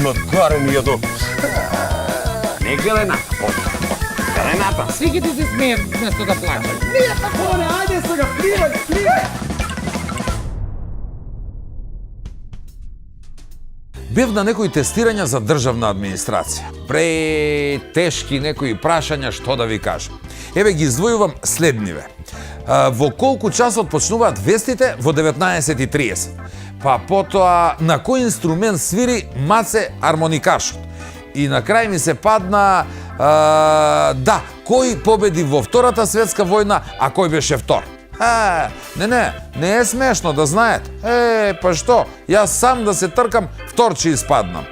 Натгарен јадо. Не гелената, гелената. Сви ти се смеят вместо да плачат. Не, тако не, ајде сега, пливај. Бев на некои тестирања за државна администрација. Тешки некои прашања, што да ви кажам. Еве ги издвојувам следниве. Во колку часот почнуваат вестите? Во 19:30. Па потоа на кој инструмент свири Маце армоникашот? И на крај ми се падна кој победи во Втората светска војна, а кој беше втор? Не е смешно, да знаете. Па што? Јас сам да се тркам, втор ќе испаднам.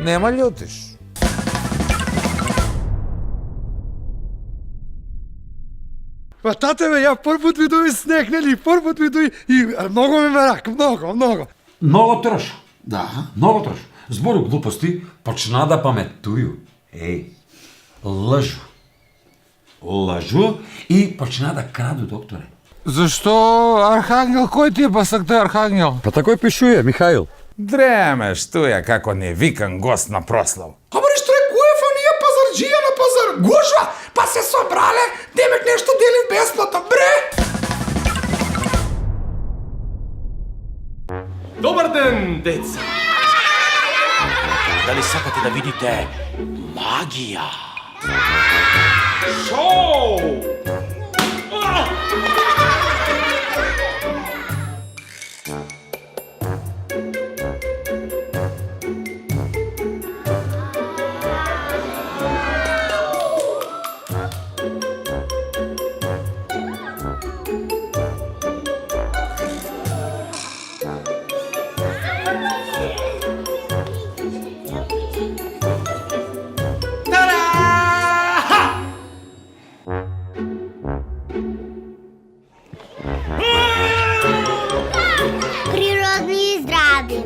Нема љутиш. Па тате бе, ја прв пат видови снег, нели? Прв пат видови и многу ме мерак, многу. Много трошо. Да. Много трошо. Збору глупости почна да паметуju. Лажу и почна да краду, докторе. Зашто Архангел? Кој ти е пасак тој Архангел? Па тако пишуе, Михаил. Дремеш туја како невикан гост на прослав. Абаре што е коефа ние пазарџија на пазар гужва, па се собрале, демек нешто дели бесплатно, бре! Добар ден, деца! Дали сакате да видите магија? Шоу!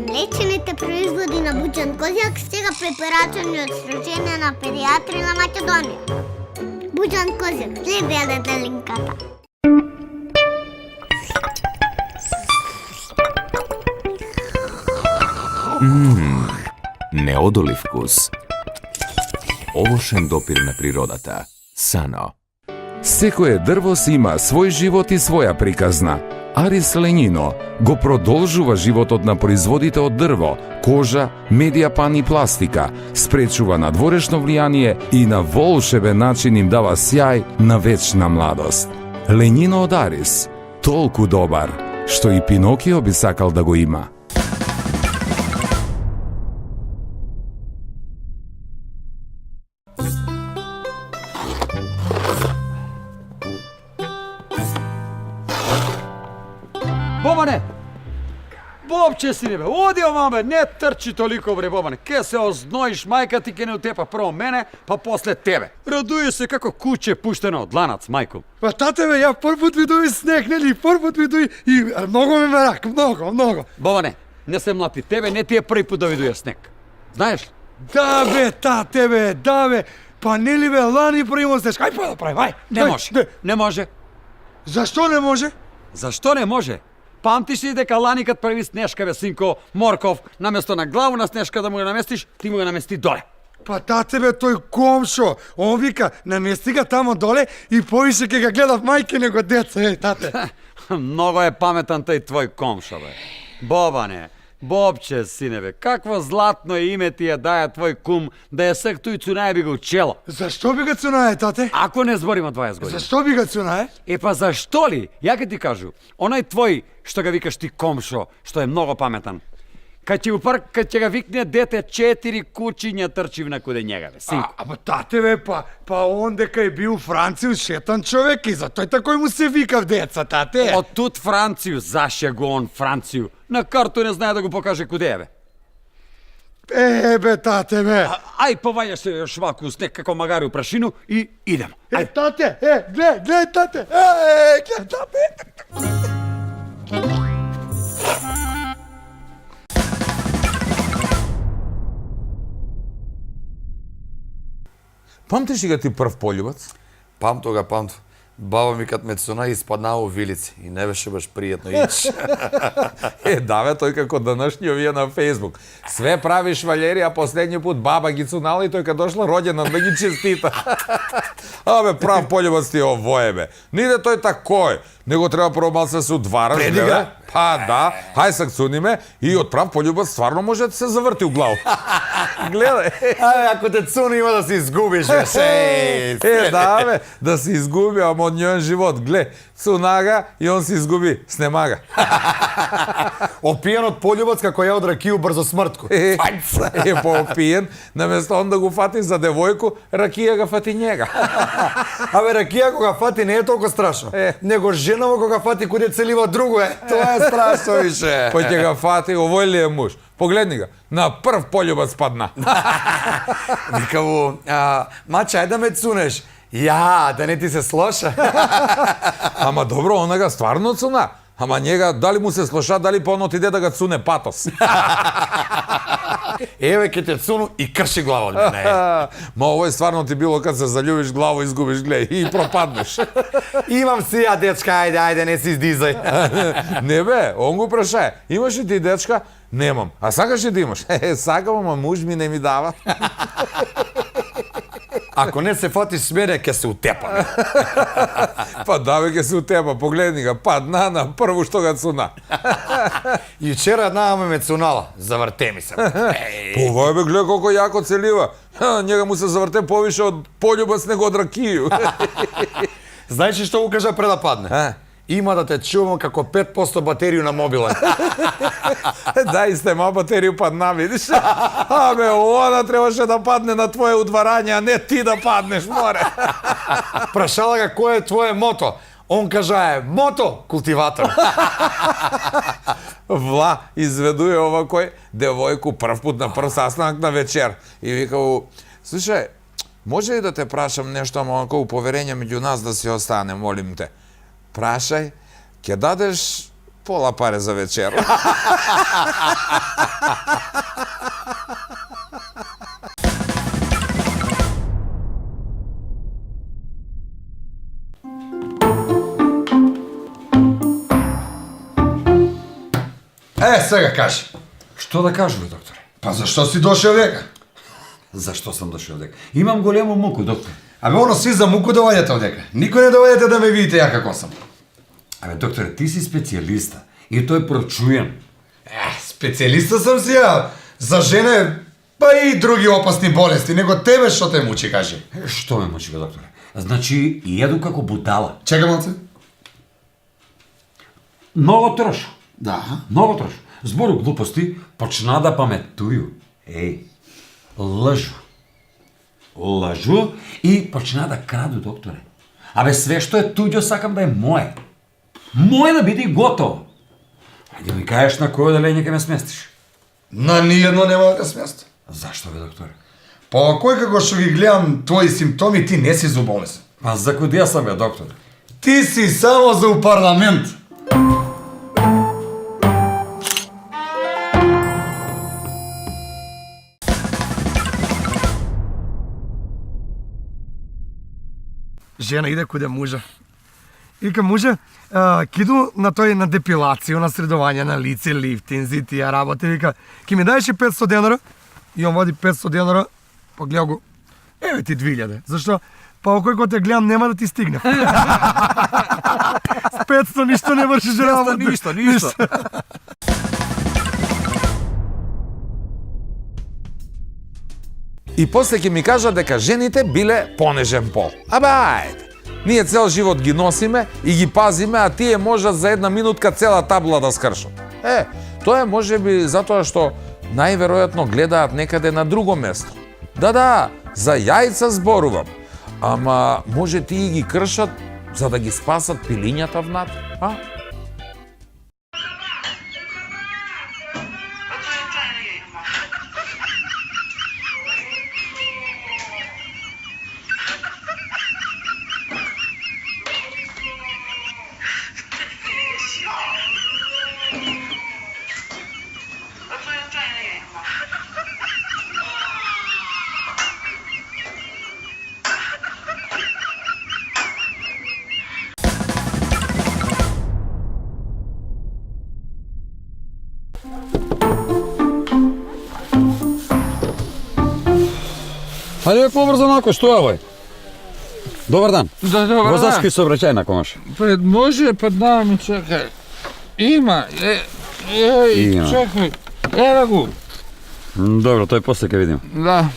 Млечените производи на Буџан Козјак сега препорачани од Сдружение на педиатри на Македонија. Буџан Козјак, след јадете линката. Неодолив вкус. Овошен допир на природата. Сано. Секое дрво си има свој живот и своја приказна. Арис Ленино го продолжува животот на производите од дрво, кожа, медијапан и пластика, спречува надворешно влијание и на волшебен начин им дава сјај на вечна младост. Ленино од Арис, толку добар, што и Пинокио би сакал да го има. Бобане! Бобче сине бе, оди овам бе, не трчи толико бре Бобане. Ке се озноиш, мајка ти ке не утепа прво мене, па после тебе. Радуј се како куче пуштено од ланац, мајко. Па тате бе, ја прв пат видови снег, нели? Прв пат видови и многу ме мерак, многу. Бобане, не се млати, тебе не ти е први пут да видуја снег. Знаеш ли? Да бе, тате бе, да бе. Па нели бе, лани прво снег, ај па да правим, ај. Не може. Зашто не може? Зашто не може? Памтиш ли дека лани кад прави снежка бе, синко Морков, наместо на главу на снежка да му ја наместиш, ти му ја намести доле. Па тате бе, тој комшо, он вика, намести ga тамо доле и повише ке ga гледав мајке него деца, тате. Много е паметан тој твој комшо бе. Бобане, Бобче сине бе, какво златно име ти ја даја твој кум да ја сек тој Цунаје би го учело. Зашто би ga Цунаје, тате? Ако не збориме 20 години. Зашто би ga Цунаје? Па зашто ли? Ја ке ти кажу, онај твој што ga викаш ти комшо, што е многу паметан. Кај ќе ga викне дете 4 кучиња трчивна куде njega бе, синко. Ама тате бе, па он дека е бил Францијус шетан човек и затој такој му се викав деца, тате. Од тут Францију, заше го он Францију. На карту не знае да го покаже куде е бе. Бе, тате бе. Ај, поваѓаш се još ваку снег како магари у прашину и идемо. Ај. Тате, гледај, тате. Гледај, тате. Памтиш ли ga ти прв пољубац? Памто. Баба ми кад ме цуна испаднаа у вилици и не беше баш пријатно ич. Да бе, тој како данашни овие на Фейсбук. Све правиш Валери, а последниот пут баба ги цунала и тој кога дошла роѓендан да ги честита. Абе, прав пољубац ти овое бе. Ниде тој такој, него треба прво малце се удвараш, гледа. Па да, хај се цуниме и од прав пољубац стварно може да се заврти у глава. Гледај. Ако те цуни има да се изгубиш, бе. Да бе, да се изгуби, ама од њојен живот. Гле, цунага и он се изгуби, снемага. Опијан од пољубац како ја од ракију брзо смртко. Поопиен, наместо он да го фати за девојку, ракија га фати njega. Абе, ракија кога фати не е толку страшно. Него женаво кога фати куде целива друго е. Тоа е страшно више. Па ќе га фати, овој ли е муж? Погледни га, на прв пољубац падна. Вика му, мача, ајде да ме цунеш. Ја, да не ти се слоша. Ама добро, онага стварно цуна. Ама njega, дали му се слоша, дали по оно иде да га цуне патос. Еве ке те цуну и крши глава од мене. Ма овој стварно ти било кад се заљубиш главо, изгубиш, глеј, и пропаднеш. Имам си ја, дечка, ајде, не си издизај. Не бе, он го прашае. Имаш ли ти дечка? Немам. А сакаш ли да имаш? Сакам, ама муж ми не ми дава. Ако не се фатиш с мене, ќе се утепаме. Па да бе, ќе се утепа, погледни га, падна на прво што га цуна. И вчера една ме цунала, заврте ми се. Ова бе, гледа колко јако целива. Njega му се заврте повише од пољубац него од ракију. Знаеш ли што го кажа пред да падне? Има да те чувам како 5% батерiju на мобилен. Да, и стема батерiju падна, видиш? Абе, она требаше да падне на твое удварање, а не ти да паднеш, море. Прашала га кој е твое мото. Он кажа мото, култиватор. Вла изведуе овакој девојку прв пут на прв састанак на вечер. И вика му, слушај, може ли да те прашам нешто, ама онако у поверење меѓу нас да си остане, молим те. Прашај, ќе дадеш пола паре за вечер. Сега кажи. Што да кажу, бе, докторе? Па зашто си дошел века? Зашто сам дошол дека? Имам големо муку, доктор. Абе, оно си за муку доваѓате одека. Никој не доваѓате да ме видите ја како сум. Абе, докторе, ти си специјалиста и тој прочуен. Специјалиста сам си ја за жене, па и други опасни болести, него тебе што те мучи, кажи. Што ме мучи, бе, докторе? Значи, једу како бутала. Чекам малце. Многу трошо. Да. Многу трошо. Збору глупости почна да паметуju. Еј, лажу. Лажу и почна да краду, докторе. Абе, све што е туѓо сакам да е моје. Моје да биде готово. Ајде ми кажеш на кој оделење ќе ме сместиш. На ниедно нема да сместа. Зашто, бе, докторе? Па кој како што ги гледам твои симптоми, ти не си зуболнесен. Па за кодија сам, бе, доктор? Ти си само за у парламент. Жена иде куде мужа. Ика муже, киду на тој на депилација, на средување на лице, лифтинг, и тие работи, вика, ки ми даеш 500 денара, и он води 500 денара, па гледа го, еве ти 2000. Зашто? Па окој кој те гледам нема да ти стигне. С 500 ништо не вршиш работа. Ништо. И после ќе ми кажа дека жените биле понежен пол. Абе, ајде. Ние цел живот ги носиме и ги пазиме, а тие можат за една минутка цела табла да скршат. Тоа е можеби затоа што најверојатно гледаат некаде на друго место. Да, за јајца зборувам. Ама може тие ги кршат за да ги спасат пилињата внатре, а? Ајде побрзо малку, што е овој? Добар дан. Да, добар Возачки сообраќајна комаш. Може, па да ми чекај. Има, Има. чекај. Ева го. Добро, тој после ќе видим. Да.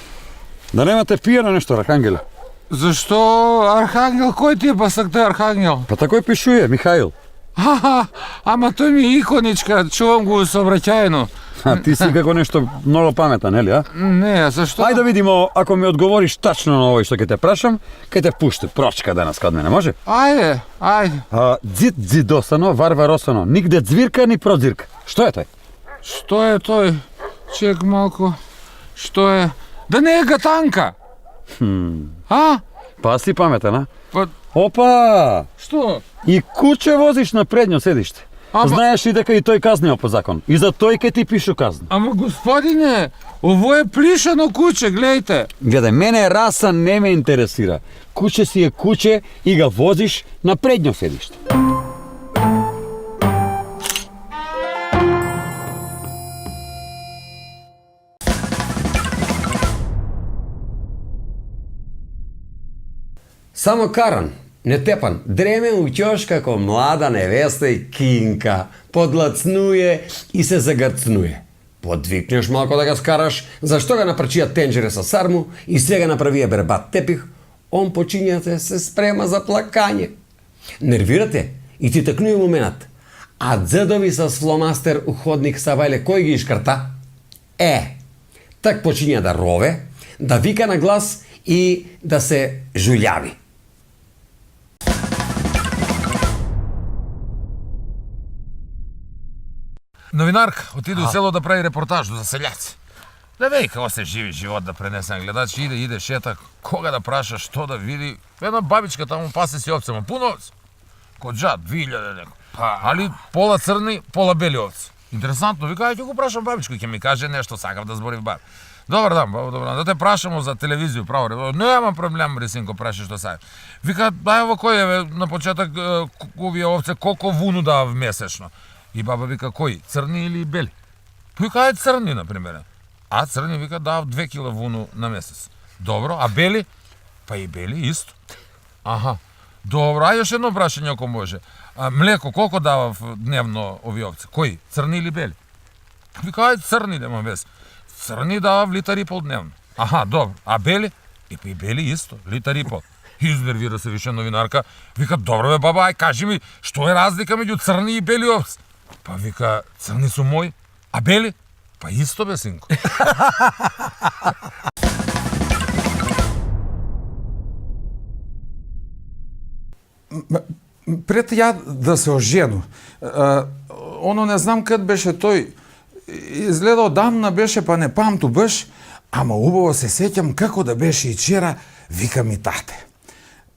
Да немате пиено нешто, Архангеле? Зашто Архангел, кој ти е пасак тој Архангел? Па такој пишуе, Михаил. Ама тој ми е иконичка, чувам го сообраќајно. А ти си како нешто многу паметан, нели, а? Не, зашто? Ајде да видимо, ако ми одговориш тачно на овој што ќе те прашам, ќе те пушти прочка денес кад мене, може? Ајде. Дзид дзидосано, варваросано, нигде звирка ни продзирка. Што е тој? Што е тој? Чек малку. Што е? Да не е гатанка. А? Па си паметан, а? Па, Опа! што? И куче возиш на предњо седиште. Знаеш ли дека и тој казнео по закон? И за тој ке ти пишу казна. Ама господине, ово е плишано куче, гледајте. Гледај, мене раса не ме интересира. Куче си е куче и ga возиш на предњо седиште. Само каран, не тепан, дреме у ќош како млада невеста и кинка, подлацнуе и се загрцнуе. Подвикнеш малко да га скараш, зашто га напрчија тенџере со сарму и сега направија бербат тепих, он почиња да се спрема за плакање. Нервирате и ти такнуе моментот, а дзедови со фломастер у ходник Савајле кој ги ишкрта? Так почиња да рове, да вика на глас и да се жулјави. Новинарка отиде у село да прави репортаж за селјаци. Да види како се живи живот да пренесе на гледач, иде шета, кога да праша, што да види. Една бабичка таму пасе си овце, ма пуно овце. Коджа 2000 неко. Али пола црни, пола бели овце. Интересантно, вика, ќе го прашам бабичко, ќе ми каже нешто, сакав да збори в бар. Добар дан, да те прашамо за телевизију, право. Нема проблем, Ресинко, праши што сакаш. Вика, дај кој е на почеток овие овце колку вуну дава месечно. И баба вика, кој? Црни или бели? Вика, ајде црни, например. А црни, вика, дава 2 кила вуну на месец. Добро, а бели? Па и бели исто. Аха. Добро, а још едно прашање ако може. Млеко, колко дава дневно овие овце? Кој? Црни или бели? Вика, ајде црни, нема вез. Црни дава литар и пол дневно. Аха, добро. А бели? И па и бели исто, литар и пол. Изнервира се више новинарка. Вика, добро бе, баба, ај кажи ми, што е разлика меѓу црни и бели овце? Па вика, црни су мои, а бели? Па исто бе, синко. Пред ја да се ожену, оно не знам кад беше тој, изгледа одамна беше, па не памту беш, ама убаво се сеќам како да беше и вчера, вика ми тате.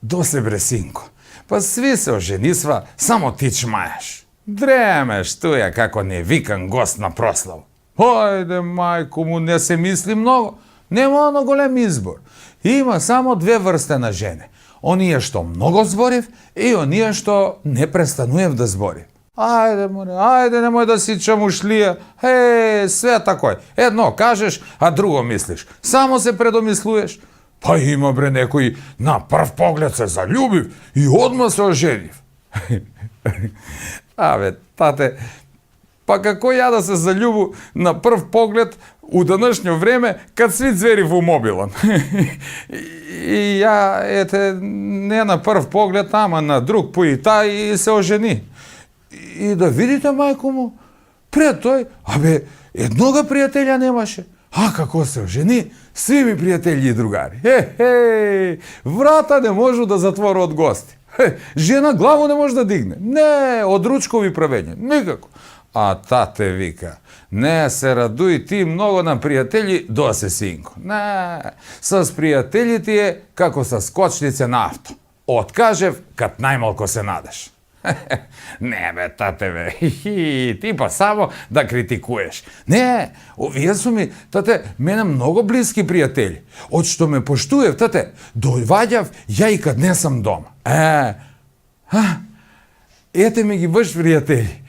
Досе бре, синко, па сви се оженисва, само ти чмаеш. Дремеш туја како невикан гост на прослав. Ојде, мајко му, не се мисли многу, нема оно голем избор. Има само две врсте на жене. Оние што многу зборив и оние што не престануев да зборив. Ајде, море, ајде, немој да си чамушлија. Све такој. Едно кажеш, а друго мислиш. Само се предомислуеш. Па има бре некој на прв поглед се заљубив и одма се оженив. Абе, тате, па како ја да се заљубу на прв поглед у денешно време кад сви звери во мобилон. И ја, ете, не на прв поглед, ама на друг поита и се ожени. И да видите, мајко му, пред тој, абе, еднога пријателја немаше. А како се ожени, сви ми пријатели и другари. Врата не можу да затвора од гости. Жена главу не може да дигне. Не, од ручкови правење, никако. А тате вика, не се радуј ти многу на пријатели, досе, синко. Не, с пријатели ти е како со скочнице на авто. Откажев кад најмалко се надеш. Не бе, тате бе, ти па само да критикуеш. Не, овие су ми, тате, мене многу блиски пријатели. Од што ме поштуев, тате, дојваѓав ја и кад не сам дома. Ете ми ги баш пријатели.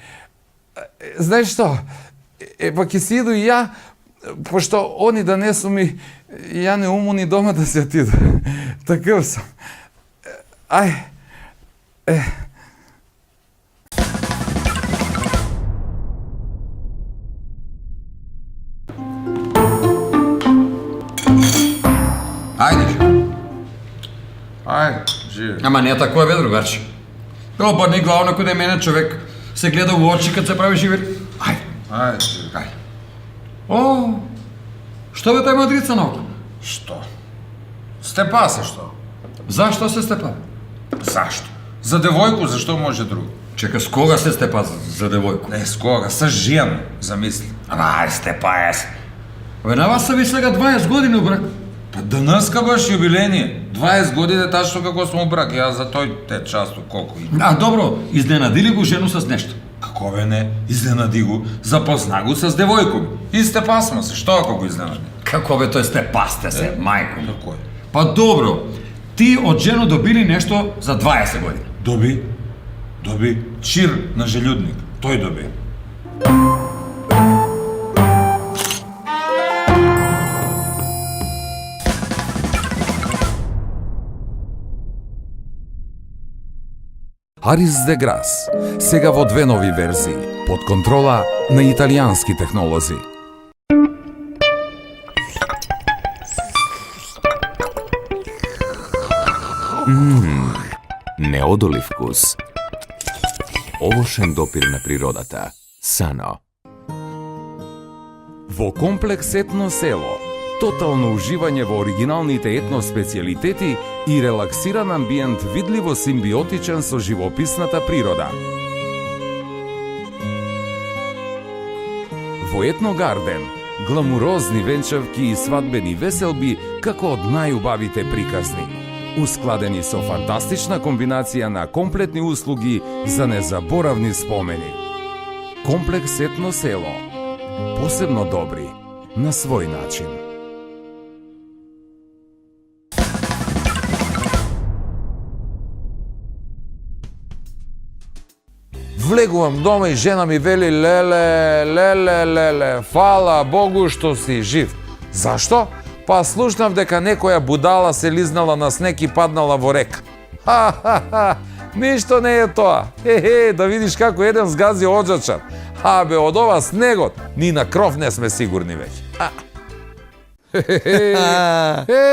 Знаеш што, па ќе си иду и ја Pošto oni da nesu mi, ja ne umu ni doma da se отида. Такъв съм. Ай, Ајде, ай, живи. Ама не тако е, бе, другарче. Обърни глава на куде мене човек се гледа у очи kad се прави живи. Ајде. Ай, живи. Ајде. О, што бе тај мадрица на око? Što? Степа се, što? Зашто се степа? Zašto? За девойку, защо може друго? Чека, с кога се степа за девојку? Не, с кога? С жена, замисли. Ама, степа е се. Бе, на вас са ви сега 20 години у брак. Па днеска баш юбиление. 20 години тачно како смо у брак. Ја за тој те часто колку има. А, добро, изненади ли го жену с нешто? Како бе не? Изненади го. Запозна го с девојку. И Степа сме се. Што ако го изненади? Како бе, тој степа сте се, мајко. Како е? Па добро, ти од жену добили нешто за 20 години. Доби чир на желюдник. Тој доби. Арис де Грас, сега во 2 нови верзии, под контрола на италијански технолози. Неодолив вкус. Овошен допир на природата. Сано. Во комплекс Етно село, тотално уживање во оригиналните етно специјалитети и релаксиран амбиент видливо симбиотичен со живописната природа. Во Етно Гарден, гламурозни венчавки и свадбени веселби како од најубавите приказни, ускладени со фантастична комбинација на комплетни услуги за незаборавни спомени. Комплекс Етно село. Посебно добри на свој начин. Влегувам дома и жена ми вели леле, фала Богу што си жив. Зашто? Па слушнав дека некоја будала се лизнала на снег и паднала во река. Ха, ништо не е тоа. Да видиш како еден сгази оджачар. Абе, од ова снегот, ни на кров не сме сигурни веќе.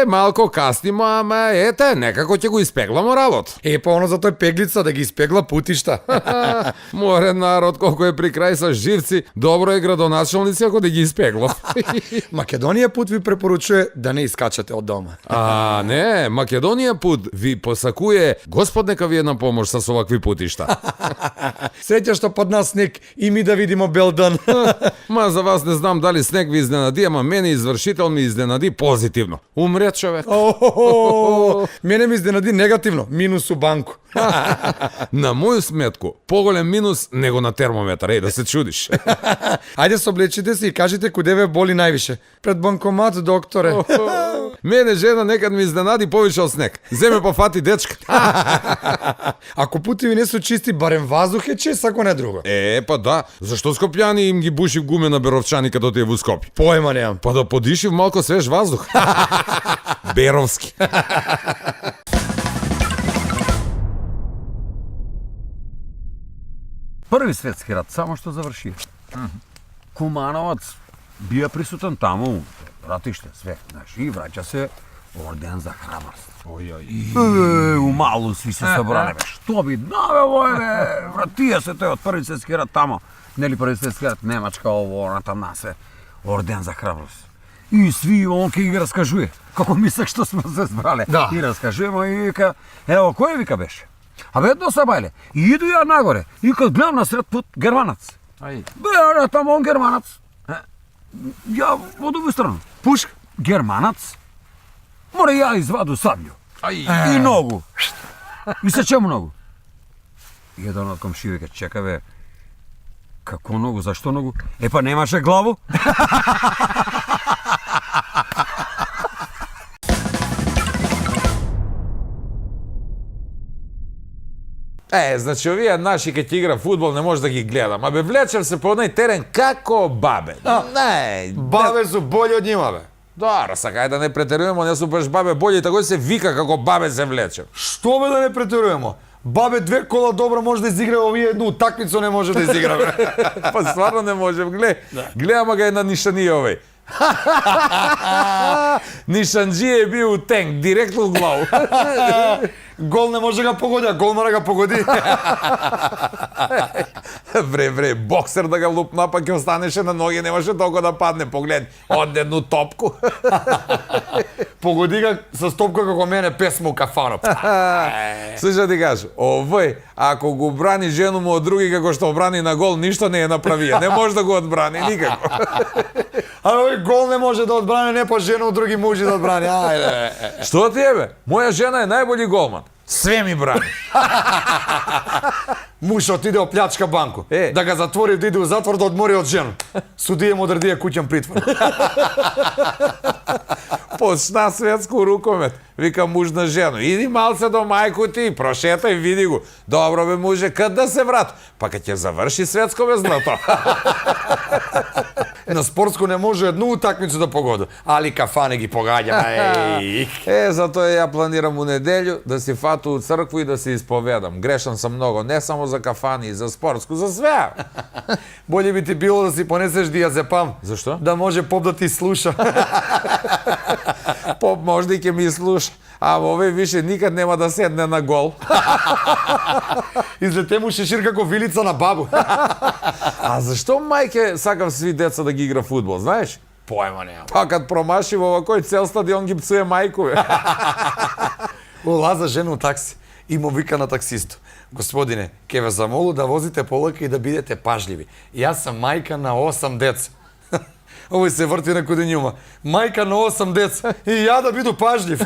Малко каснимо, ама ете, некако ќе го испегламо работ. Па оно за тој пеглица да ги испегла путишта. Море народ, колко е при крај со живци, добро е градоначалници ако да ги испегло. Македонија пут ви препоручува да не искачате од дома. А, не, Македонија пут ви посакуе, Господ нека ви е на помош со овакви путишта. Среќа што под нас снег и ми да видимо бел дан. Ма за вас не знам дали снег ви изненади, ама мене извршител ми изненади позитивно. Умре човек. Мене ми изненади негативно, минус у банку. На моју сметку, поголем минус него на термометар, да се чудиш. Ајде соблечите се и кажете куде ве боли највише. Пред банкомат, докторе. Мене жена некад ми изненади повише од снег. Земе па фати дечка. Ако путеви не се чисти, барем ваздух е чист, ако не друго. Па да. Зашто Скопјани им ги бушив гуме на Беровчани каде отиде во Скопје? Појма немам. Па да подишив малко свеж воздух. Беровски. Први светски рат, само што заврши. Кумановац бија присутен таму, ратиште, све, знаеш, и враќа се орден за храброст. У малу сви се собрале, бе, што би наве овој, бе, вратија се тој од први светски рат тамо. Нели први светски рат, Немачка, ово, натамна се, орден за храброст. И сви он ке ги раскажуе, како мислех што сме се збрале. Да. И раскажуемо и вика, ево, кој вика беше? Абе, едно са бајле. И иду ја нагоре. И кад гледам на сред пут, германац. Бе, тамо он германац. Ја во другу страна. Пушка. Германац. Море ја изваду саблју. И ногу. И се чему ногу? И еден од комшијите чека, бе, како ногу, зашто ногу? Па немаше главу. значи овие наши кај ќе игра фудбал не може да ги гледам. Абе влечем се по оној терен како бабе. Не, Бабе су болji од нима, бе. Добро, сакај да не претеруваме, не су баш бабе болji, тако се вика како бабе се влечем. Што бе да не претеруваме? Бабе 2 кола добро може да изигра, овие едну утакмицу не може да изигра, бе. Па стварно не можем, гледам га е на нишанија овој. Нишанџија е бил у тенк, директно у главу. Гол не може да ga погоди, а гол мора да ga погоди. Вре, боксер да га лупна, па ќе останеше на ноги, немаше толку да падне, поглед, одедну топку. Погоди ga со топка како мене песма у кафанот. Слушай ти кажу, овој, ако го брани жену му од други како што брани на гол, ништо не е направија, не може да го одбрани, никако. А овој гол не може да одбрани, не по жена од други мужи да одбрани, ајде. Што ти е, бе? Моја жена е најбољи голман. Све ми брани. Муж отиде оплячка банку, да ga затвори да иде у затвор да одмори од жена. Судија му одредија куќен притвор. Почна светско рукомет. Вика муж на жено, иди малце до мајку ти, прошетај, види го. Добро бе муже, кад да се врат? Па кад ќе заврши светско бе злато. На спортско не може едну утакмицу да погоди, али кафане ги погаѓаме. Затоа ја планирам у неделju да си фату у цркву и да се исповедам. Грешан сам многу, не само за кафани, и за спортско, за све. Боље би ти било да си понесеш диазепам. Зашто? Да може поп да ти слуша. Поп можда и ќе ми слуша, а овој више никад нема да седне на гол. Излете му шешир како вилица на бабу. А зашто мајке сакам сви деца да ги игра фудбал, знаеш? Појма нема. Па кад промаши во овакој цел стадион ги пцуе мајку, бе. Улаза жена у такси и му вика на таксисто: "Господине, ќе ве замолу да возите полека и да бидете пажливи. Јас сам мајка на 8 деца." Овој се врти на кудењума. Мајка на 8 деца и ја да биду пажлив.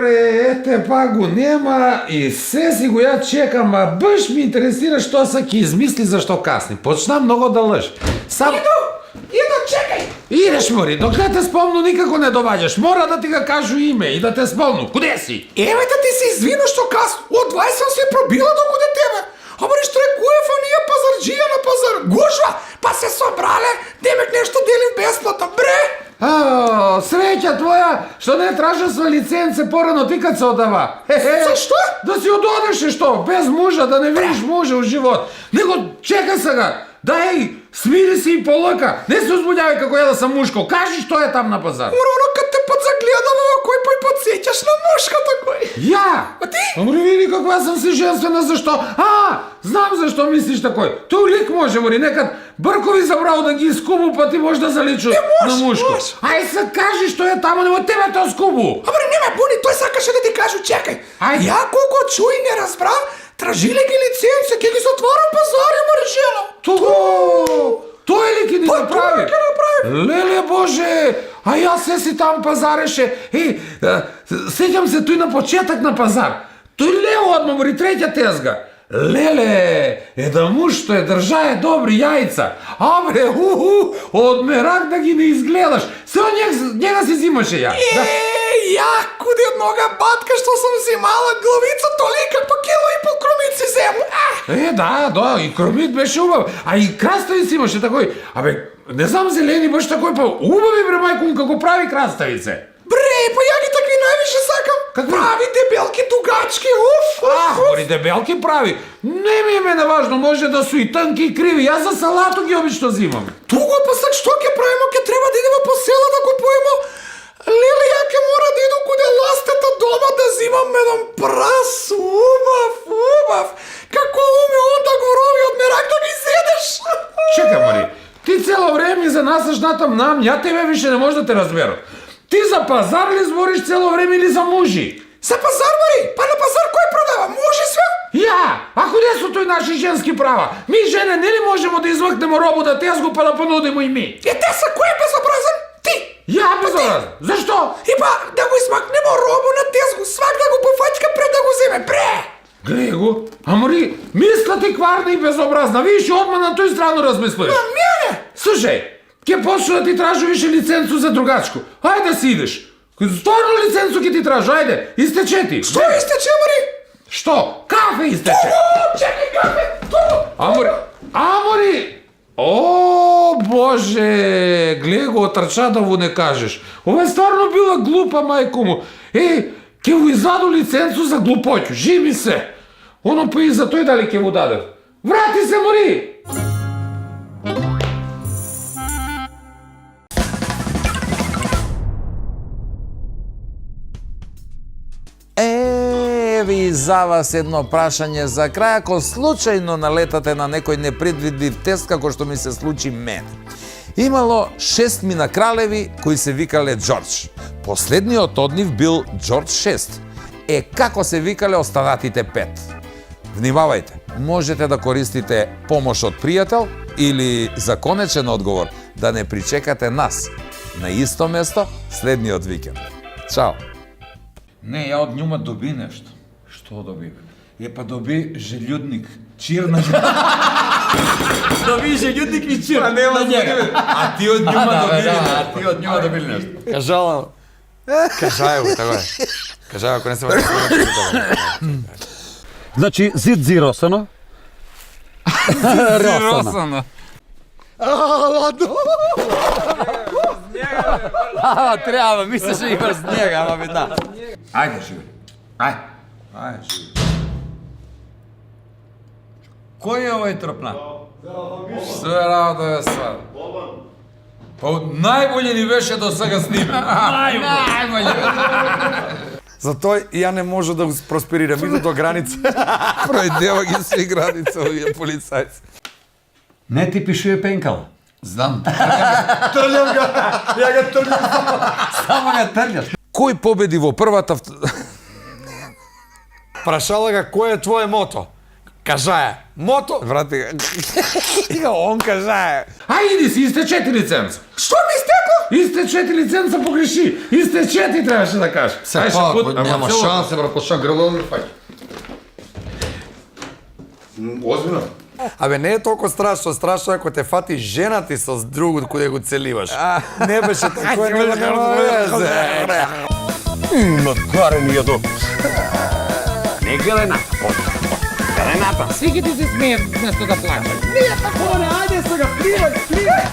Ете, па го нема и се си го ја чекам, а баш ми интересира што се ќе измисли зашто касни. Почна многу да лъж. Иду, чекај! Идеш, мори, докато те спомну никако не доваѓаш. Мора да ти ga кажу име и да те спомну. Куде си? Еве да ти се извина што касно. Од 20 сам се пробила докуде тебе. Ама нешто е која ние пазарџија на пазар. Гужва, па се собрале, демек нешто делив бесплатно. Бре! Среќа твоја, што не тража лиценце порано ти кад се одава. Зашто? Да си ододеше што, без мужа, да не видиш мужа у живот. Него чека сега, дај, смири се и полека. Не се узбудјавај како ја да сам мушко. Кажи што е там на пазар. Морано кад те пат загледам овој пој подсеќаш на мушката кој. Ја? А ти? Ама види каква сам си женствена, зашто? Знам зашто мислиш такој. Тој лик може, мори, некад бркови забрал да ги искубу, па ти може да заличу на мушко. Ај се кажи што е таму, нема тебе тоа скубу. Ама не ме буни, тој сакаше да ти кажу, чекај. Ја колко чуј не разбрав, тражиле ги лиценце, ќе ги затворам пазари, маржено. Тој ли ки ни направи? Леле Боже, а јас се си там пазареше. Сеќам се тој на почеток на пазар. Тој лево одма, мори, третја тезга. Леле, да муж што е држае добри јајца. Абре, од мерак да ги не изгледаш. Се од njega си зимаше ја. Ја, куди од нога батка што сум зимала, главица толика, па кило и пол кромици зему. Да, и кромит беше убав. А и краставици имаше такој. Абе, не знам зелени баш такој, па убави бре мајкун како прави краставице. Бре, па ја ги такви највише сакам. Прави дебелки, дугачки, Мори дебелки прави. Не ми е неважно, може да су и тънки и криви. Јас за салату ги обично зимам. Туго па сак што ќе правимо, ќе треба да идеме по села да купуваме. Леле, ја ќе мора да иду куде ластата дома да зимам еден прас, убав. Како уме он да го рови од мерак да ги седеш. Чекай, Мари, ти цело време за насаш натам нам, ја тебе више не може да те разберам. Ти за пазар ли збориш цело време или за мужи? За пазар, Мари? Па на пазар кој продава? Мужи све? Ја, ако не су тој наши женски права, ми жене нели можемо да извакнемо робу да тезгу па да понудимо и ми? Те са кој е безобразен? Ти! Я безобразен. Защо? И па, да го смакнемо робо на тезго, свак да го пофачка пред да го вземе, пре! Гледай го. Амори, мисля ти кварна и безобразна. Виж, отма на той странно размислиш. Мене! Слушай, ке почна да ти тражу више лиценцу за другачко. Ајде да си идеш. Стvarno лиценцу ке ти тражу, ајде, истече ти. Што истече, Амори? Што? Кафе истече. Чекай, кафе! Амори! О, боже, гледай го, отрча да му не кажеш. Ова е стварно била глупа, мајко му. Ке му изваду лиценцу за глупоќу, живи се. Оно па и за тој дали ке му даде. Врати се, Мори! Еви за вас едно прашање за крај, ако случајно налетате на некој непредвидлив тест како што ми се случи мене. Имало 6 мина кралеви кои се викале Џорџ. Последниот од нив бил Џорџ 6. Како се викале останатите 5? Внимавајте, можете да користите помош од пријател или за конечен одговор да не причекате нас на исто место следниот викенд. Чао! Не, ја од њума доби нешто. Што доби? Па доби желјудник. Чир на Доби желјудник и чир. нема njega. А ти од њума доби А ти од њума добили нешто. Кажала. Кажај го, така е. Кажај, ако не се врати. Значи, зид зиросано. Росана. Треба, мислеше и врз njega, ама видна. Ајде, живи. Ајде, живи. Кој е овој тропна? Све работа е свар. Па најбоље ни беше до сега сниме. Најбоље. Затоа и ја не може да го просперирам, иду до граница. Пројдева ги сви граница овие полицајци. Не ти пишуе пенкала. Знам. Трљам го, ја го трљам. Само ја трљаш. Кој победи во првата... Прашала ga кој е твое мото? Кажаја. Мото? Врати ga. Он кажаја. Ајде си, истече ти лиценца. Што ми истекло? Истече ти лиценца, погреши. Истече ти требаше да кажеш. Се пак, нема шансе, брат, пошла грла ми фаќа. Озбилно? Абе, не е толку страшно, страшно ако те фати жена ти со другот кој го целиваш. Не беше тако, нема везе. Нагарени јадо. Не гледай на. Сви ги ти се смеят вместо да плачат. Ајде сега, пливај.